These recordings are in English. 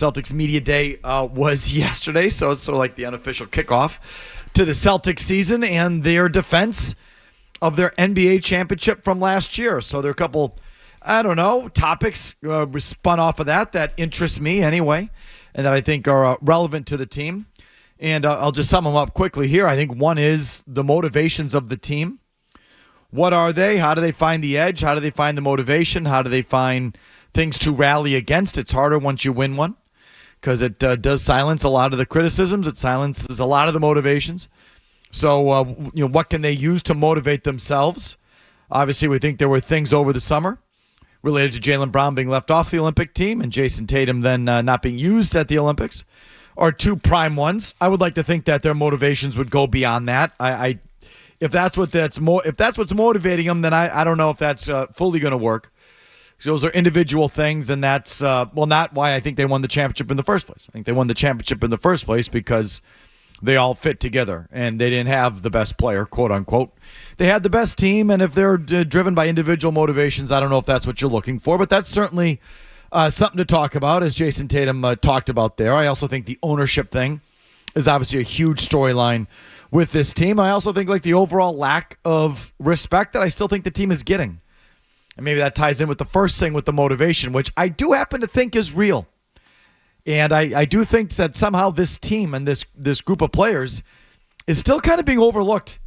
Celtics Media Day was yesterday, so it's sort of like the unofficial kickoff to the Celtics season and their defense of their NBA championship from last year. So there are a couple, topics spun off of that interest me anyway, and that I think are relevant to the team. And I'll just sum them up quickly here. I think one is the motivations of the team. What are they? How do they find the edge? How do they find the motivation? How do they find things to rally against? It's harder once you win one because it does silence a lot of the criticisms. It silences a lot of the motivations. So, what can they use to motivate themselves? Obviously, we think there were things over the summer related to Jaylen Brown being left off the Olympic team and Jason Tatum then not being used at the Olympics. Are two prime ones. I would like to think that their motivations would go beyond that. If that's what's motivating them, then I don't know if that's fully going to work. Those are individual things, and that's not why I think they won the championship in the first place. I think they won the championship in the first place because they all fit together, and they didn't have the best player, quote unquote. They had the best team, and if they're driven by individual motivations, I don't know if that's what you're looking for, but that's certainly something to talk about, as Jason Tatum talked about there. I also think the ownership thing is obviously a huge storyline with this team. I also think like the overall lack of respect that I still think the team is getting. And maybe that ties in with the first thing with the motivation, which I do happen to think is real. And I do think that somehow this team and this group of players is still kind of being overlooked.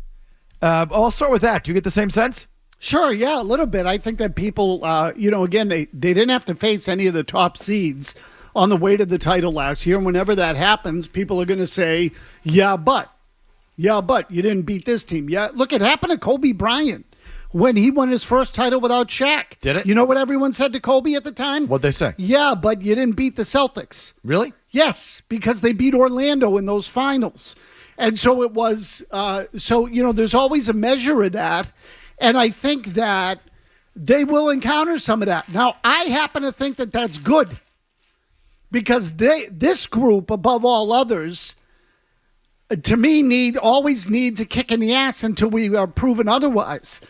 I'll start with that. Do you get the same sense? Sure, yeah, a little bit. I think that people, again, they didn't have to face any of the top seeds on the way to the title last year. And whenever that happens, people are going to say, yeah, but you didn't beat this team. Yeah, look, it happened to Kobe Bryant when he won his first title without Shaq. Did it? You know what everyone said to Kobe at the time? What'd they say? Yeah, but you didn't beat the Celtics. Really? Yes, because they beat Orlando in those finals. And so it was, there's always a measure of that. And I think that they will encounter some of that. Now, I happen to think that that's good because this group, above all others, to me, always needs a kick in the ass until we are proven otherwise.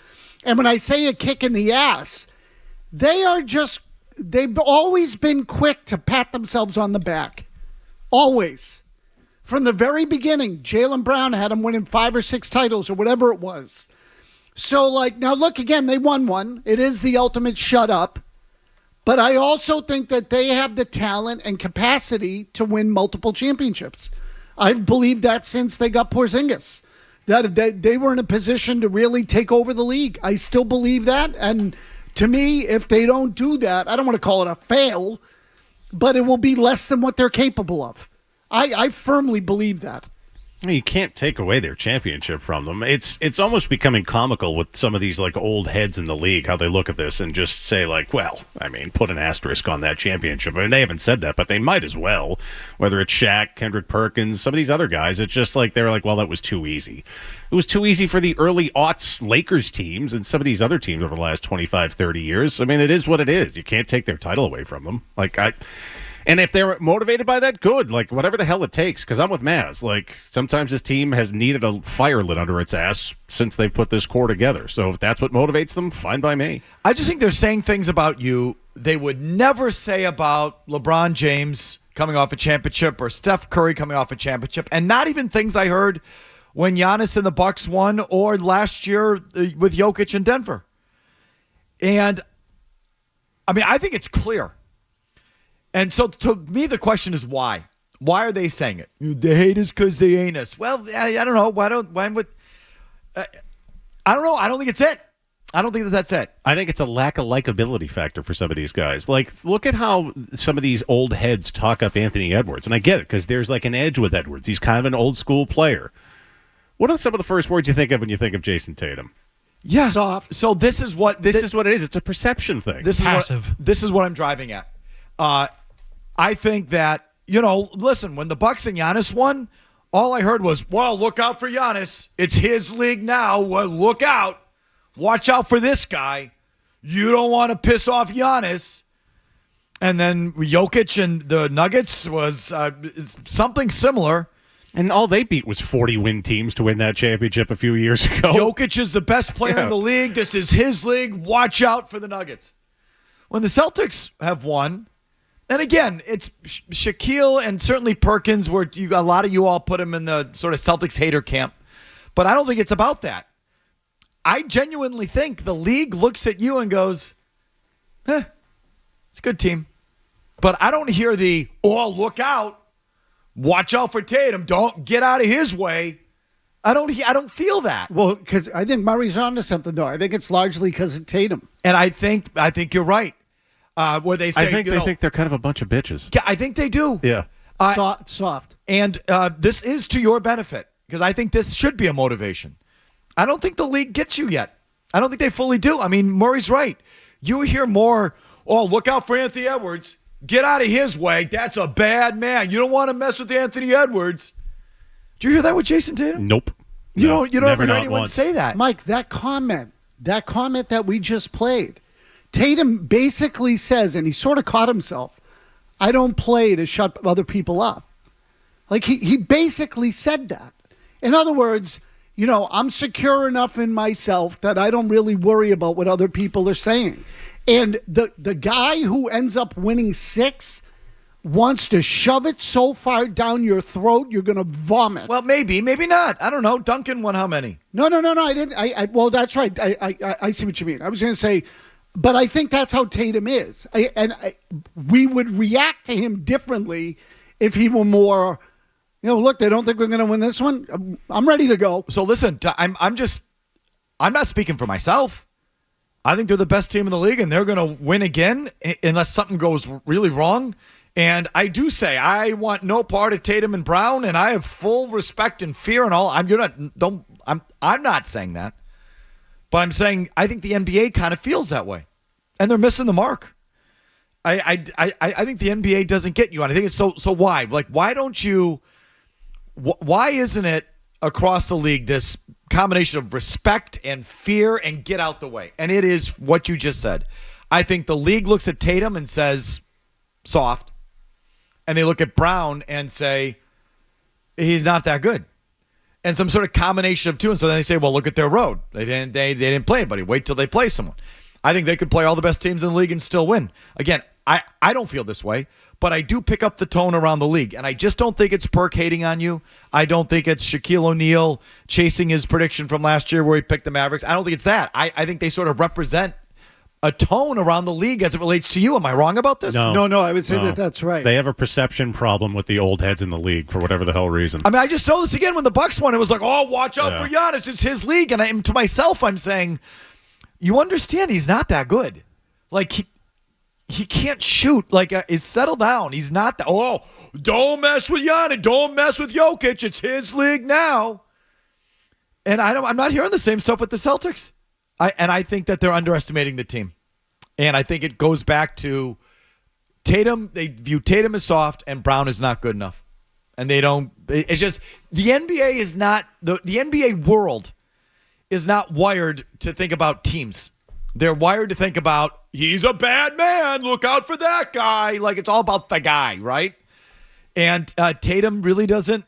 And when I say a kick in the ass, they've always been quick to pat themselves on the back. Always. From the very beginning, Jaylen Brown had them winning 5 or 6 titles or whatever it was. So, now look, again, they won one. It is the ultimate shut up. But I also think that they have the talent and capacity to win multiple championships. I've believed that since they got Porzingis, that they were in a position to really take over the league. I still believe that. And to me, if they don't do that, I don't want to call it a fail, but it will be less than what they're capable of. I firmly believe that. You can't take away their championship from them. It's almost becoming comical with some of these old heads in the league, how they look at this and just say put an asterisk on that championship. I mean, they haven't said that, but they might as well. Whether it's Shaq, Kendrick Perkins, some of these other guys, it's just they're well, that was too easy. It was too easy for the early aughts Lakers teams and some of these other teams over the last 25, 30 years. I mean, it is what it is. You can't take their title away from them. And if they're motivated by that, good. Whatever the hell it takes, because I'm with Mazz. Sometimes this team has needed a fire lit under its ass since they've put this core together. So if that's what motivates them, fine by me. I just think they're saying things about you they would never say about LeBron James coming off a championship or Steph Curry coming off a championship, and not even things I heard when Giannis and the Bucks won or last year with Jokic in Denver. And, I think it's clear. And so to me, the question is why? Why are they saying it? They hate us because they ain't us. Well, I don't know. I don't know. I don't think it's it. I don't think that's it. I think it's a lack of likability factor for some of these guys. Look at how some of these old heads talk up Anthony Edwards. And I get it because there's an edge with Edwards. He's kind of an old school player. What are some of the first words you think of when you think of Jason Tatum? Yeah. Soft. So this is what it is. It's a perception thing. Passive. This is what I'm driving at. I think that, listen, when the Bucks and Giannis won, all I heard was, well, look out for Giannis. It's his league now. Well, look out. Watch out for this guy. You don't want to piss off Giannis. And then Jokic and the Nuggets was something similar. And all they beat was 40-win teams to win that championship a few years ago. Jokic is the best player in the league. This is his league. Watch out for the Nuggets. When the Celtics have won, And again, it's Shaquille and certainly Perkins, where a lot of you all put him in the sort of Celtics hater camp. But I don't think it's about that. I genuinely think the league looks at you and goes, it's a good team. But I don't hear look out. Watch out for Tatum. Don't get out of his way. I don't feel that. Well, because I think Murray's onto something, though. I think it's largely because of Tatum. And I think you're right. Where they say, they think they're kind of a bunch of bitches. Yeah, I think they do. Yeah. Soft. And this is to your benefit, because I think this should be a motivation. I don't think the league gets you yet. I don't think they fully do. I mean, Murray's right. You hear more, look out for Anthony Edwards. Get out of his way. That's a bad man. You don't want to mess with Anthony Edwards. Did you hear that with Jason Tatum? Nope. You don't ever hear anyone once. say that. Mike, that comment that we just played, Tatum basically says, and he sort of caught himself, I don't play to shut other people up. Like he basically said that. In other words, I'm secure enough in myself that I don't really worry about what other people are saying. And the guy who ends up winning 6 wants to shove it so far down your throat you're going to vomit. Well, maybe not. I don't know. Duncan won how many? No. I didn't. Well, that's right. I see what you mean. I was going to say, but I think that's how Tatum is. We would react to him differently if he were more, look, they don't think we're going to win this one. I'm ready to go. So listen, I'm not speaking for myself. I think they're the best team in the league, and they're going to win again unless something goes really wrong. And I do say I want no part of Tatum and Brown, and I have full respect and fear and all. I'm not saying that, but I'm saying I think the NBA kind of feels that way, and they're missing the mark. I think the NBA doesn't get you, and I think it's so why? Like, why don't you? Why isn't it across the league this combination of respect and fear and get out the way? And it is what you just said. I think the league looks at Tatum and says soft, and they look at Brown and say he's not that good, and some sort of combination of two. And so then they say, well, look at their road. They didn't play anybody. Wait till they play someone. I think they could play all the best teams in the league and still win. Again, I don't feel this way, but I do pick up the tone around the league, and I just don't think it's Perk hating on you. I don't think it's Shaquille O'Neal chasing his prediction from last year where he picked the Mavericks. I don't think it's that. I think they sort of represent a tone around the league as it relates to you. Am I wrong about this? No, I would say that's right. They have a perception problem with the old heads in the league for whatever the hell reason. I mean, I just know this again when the Bucks won. It was like, watch out for Giannis. It's his league. And to myself, I'm saying, you understand he's not that good. Like, he can't shoot. Like, settle down. He's not that. Don't mess with Giannis. Don't mess with Jokic. It's his league now. And I'm not hearing the same stuff with the Celtics. I think that they're underestimating the team. And I think it goes back to Tatum. They view Tatum as soft and Brown is not good enough. And they don't. It's just the NBA is not the NBA world is not wired to think about teams. They're wired to think about he's a bad man. Look out for that guy. Like, it's all about the guy, right? And Tatum really doesn't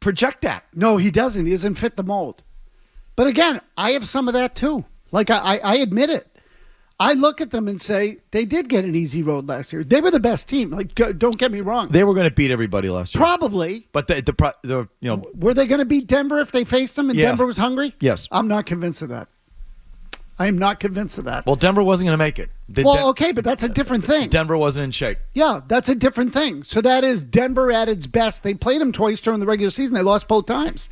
project that. No, he doesn't. He doesn't fit the mold. But again, I have some of that too. Like, I admit it. I look at them and say, they did get an easy road last year. They were the best team. Like, don't get me wrong. They were going to beat everybody last year. Probably. But were they going to beat Denver if they faced them and Denver was hungry? Yes. I'm not convinced of that. I am not convinced of that. Well, Denver wasn't going to make it. Okay, but that's a different thing. Denver wasn't in shape. Yeah, that's a different thing. So that is Denver at its best. They played them twice during the regular season. They lost both times.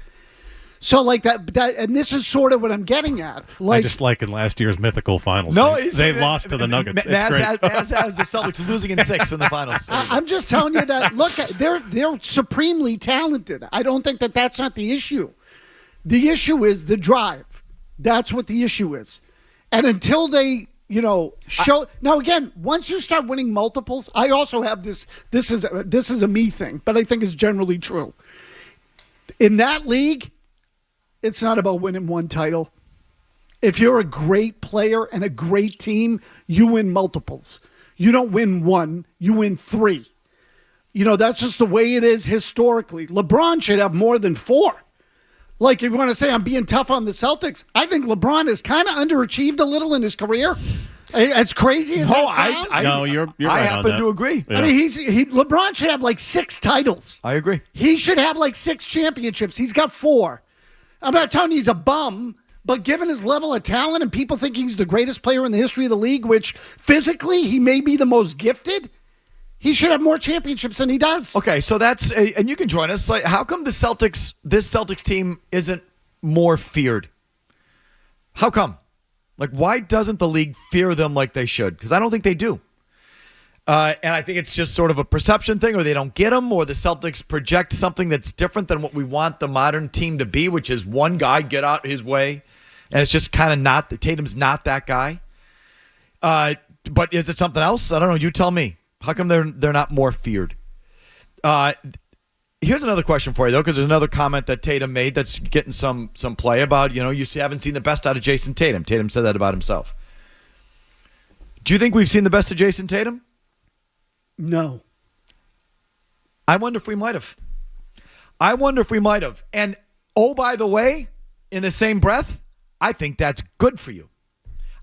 So like that, and this is sort of what I'm getting at. Like, I just like in last year's mythical finals. No, they lost to the Nuggets. As has the Celtics losing in 6 in the finals. I'm just telling you that. Look, they're supremely talented. I don't think that's not the issue. The issue is the drive. That's what the issue is. And until they, show. Now again, once you start winning multiples, I also have this. This is a me thing, but I think it's generally true. In that league, it's not about winning one title. If you're a great player and a great team, you win multiples. You don't win one, you win 3. That's just the way it is historically. LeBron should have more than 4. Like, if you want to say I'm being tough on the Celtics, I think LeBron has kind of underachieved a little in his career. As crazy as that sounds. No, you're I right on happen that. to agree. Yeah. I mean, LeBron should have like 6 titles. I agree. He should have like 6 championships. He's got 4. I'm not telling you he's a bum, but given his level of talent and people think he's the greatest player in the history of the league, which physically he may be the most gifted, he should have more championships than he does. Okay, so that's and you can join us. Like, how come this Celtics team isn't more feared? How come? Like, why doesn't the league fear them like they should? Because I don't think they do. And I think it's just sort of a perception thing, or they don't get them, or the Celtics project something that's different than what we want the modern team to be, which is one guy get out his way, and it's just kind of not. Tatum's not that guy. But is it something else? I don't know. You tell me. How come they're not more feared? Here's another question for you, though, because there's another comment that Tatum made that's getting some play about, you haven't seen the best out of Jason Tatum. Tatum said that about himself. Do you think we've seen the best of Jason Tatum? No. I wonder if we might have. And, oh, by the way, in the same breath, I think that's good for you.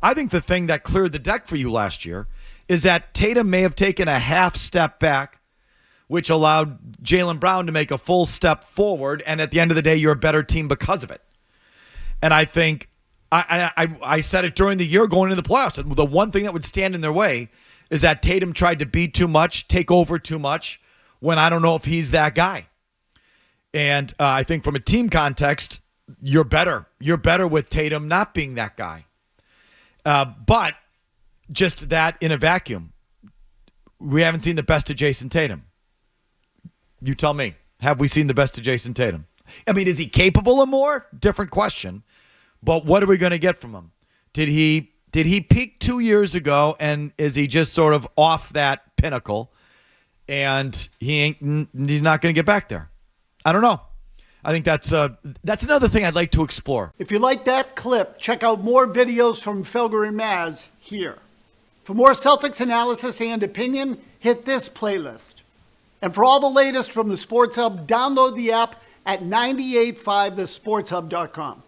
I think the thing that cleared the deck for you last year is that Tatum may have taken a half step back, which allowed Jaylen Brown to make a full step forward, and at the end of the day, you're a better team because of it. And I think, I said it during the year going into the playoffs, the one thing that would stand in their way is that Tatum tried to be too much, take over too much, when I don't know if he's that guy. And I think from a team context, you're better. You're better with Tatum not being that guy. But just that in a vacuum, we haven't seen the best of Jason Tatum. You tell me. Have we seen the best of Jason Tatum? I mean, is he capable of more? Different question. But what are we going to get from him? Did he peak 2 years ago, and is he just sort of off that pinnacle, and he's not going to get back there? I don't know. I think that's another thing I'd like to explore. If you like that clip, check out more videos from Felger and Mazz here. For more Celtics analysis and opinion, hit this playlist. And for all the latest from the Sports Hub, download the app at 985thesportshub.com.